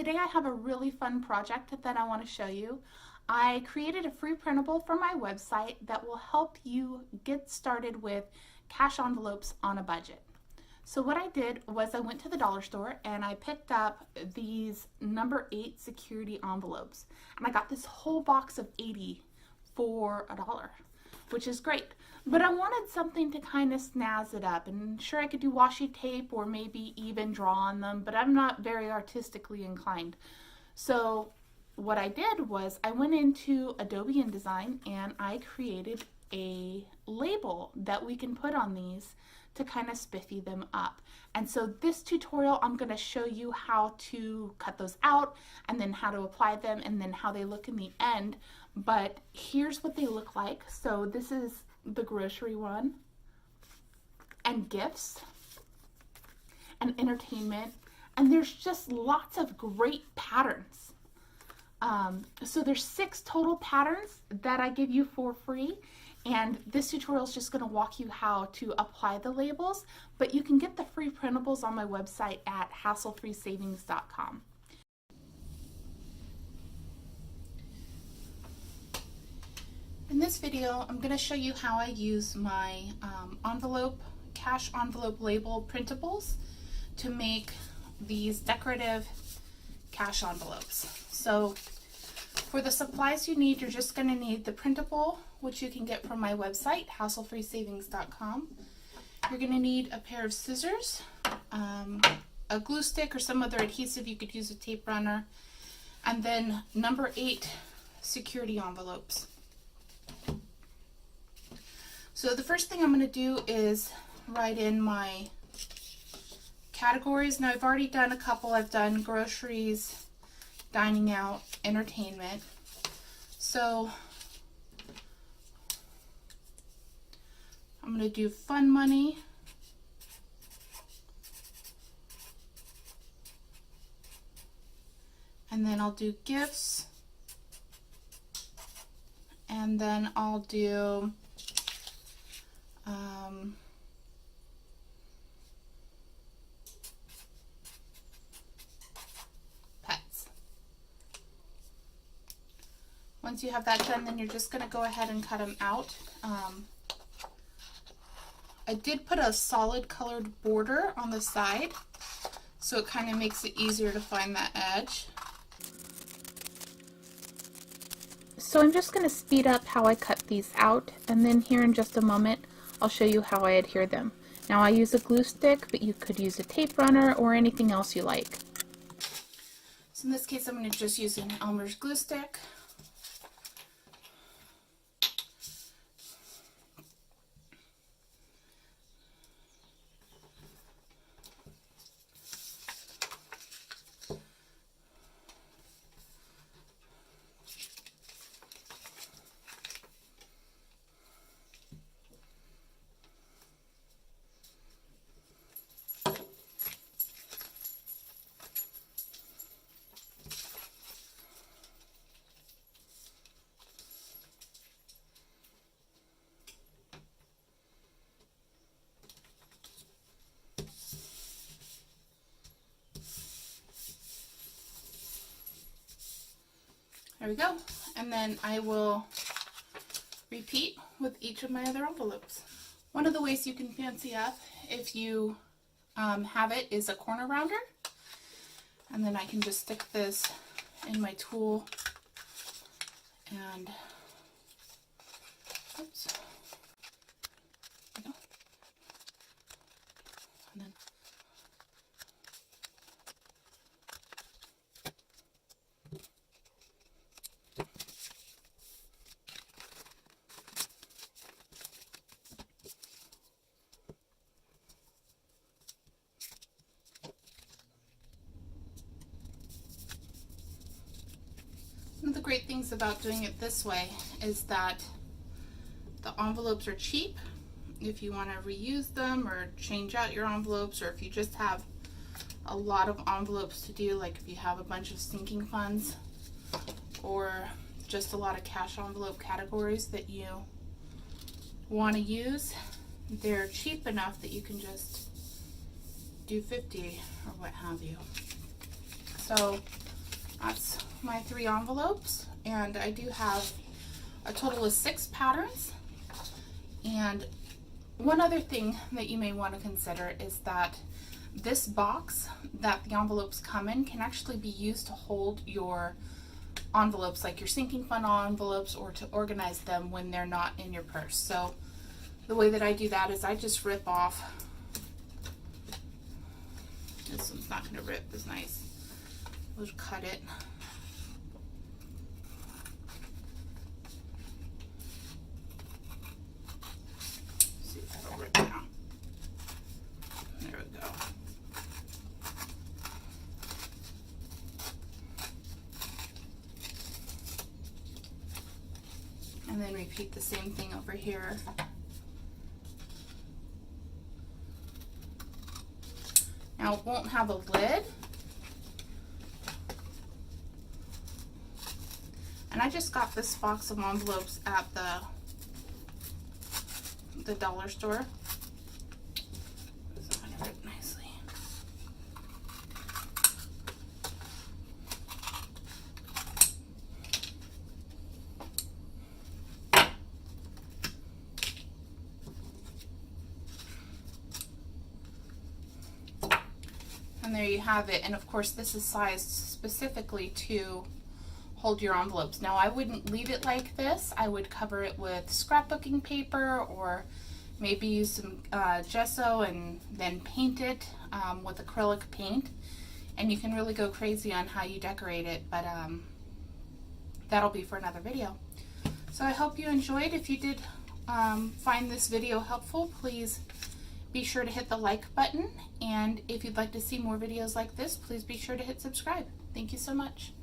today I have a really fun project that I want to show you. I created a free printable for my website that will help you get started with cash envelopes on a budget. So what I did was I went to the dollar store and I picked up these number 8 security envelopes, and I got this whole box of 80 for $1, which is great. But I wanted something to kind of snazz it up, and sure, I could do washi tape or maybe even draw on them, but I'm not very artistically inclined. So what I did was I went into Adobe InDesign and I created a label that we can put on these to kind of spiffy them up. And so this tutorial, I'm going to show you how to cut those out and then how to apply them and then how they look in the end. But here's what they look like. So this is the grocery one, and gifts, and entertainment, and there's just lots of great patterns. So there's 6 total patterns that I give you for free, and this tutorial is just going to walk you how to apply the labels, but you can get the free printables on my website at hasslefreesavings.com. In this video, I'm going to show you how I use my cash envelope label printables to make these decorative cash envelopes. So for the supplies you need, you're just going to need the printable, which you can get from my website, hasslefreesavings.com. You're going to need a pair of scissors, a glue stick or some other adhesive. You could use a tape runner, and then number 8 security envelopes. So the first thing I'm going to do is write in my categories. Now I've already done a couple. I've done groceries, dining out, entertainment. So I'm going to do fun money, and then I'll do gifts, and then I'll do pets. Once you have that done, then you're just going to go ahead and cut them out. I did put a solid colored border on the side, so it kind of makes it easier to find that edge. So I'm just going to speed up how I cut these out, and then here in just a moment I'll show you how I adhere them. Now I use a glue stick, but you could use a tape runner or anything else you like. So in this case I'm going to just use an Elmer's glue stick. There we go. And then I will repeat with each of my other envelopes. One of the ways you can fancy up, if you have it, is a corner rounder. And then I can just stick this in my tool and oops. There we go. And then one of the great things about doing it this way is that the envelopes are cheap. If you want to reuse them or change out your envelopes, or if you just have a lot of envelopes to do, like if you have a bunch of sinking funds or just a lot of cash envelope categories that you want to use, they're cheap enough that you can just do 50 or what have you. So That's my 3 envelopes, and I do have a total of 6 patterns. And one other thing that you may want to consider is that this box that the envelopes come in can actually be used to hold your envelopes, like your sinking fund envelopes, or to organize them when they're not in your purse. So the way that I do that is I just rip off. This one's not going to rip as nice. We'll cut it. See if that'll rip down. There we go. And then repeat the same thing over here. Now it won't have a lid. And I just got this box of envelopes at the dollar store. It's not gonna rip nicely. And there you have it. And of course this is sized specifically to hold your envelopes. Now I wouldn't leave it like this. I would cover it with scrapbooking paper, or maybe use some gesso and then paint it with acrylic paint. And you can really go crazy on how you decorate it, but that'll be for another video. So I hope you enjoyed. If you did find this video helpful, please be sure to hit the like button. And if you'd like to see more videos like this, please be sure to hit subscribe. Thank you so much.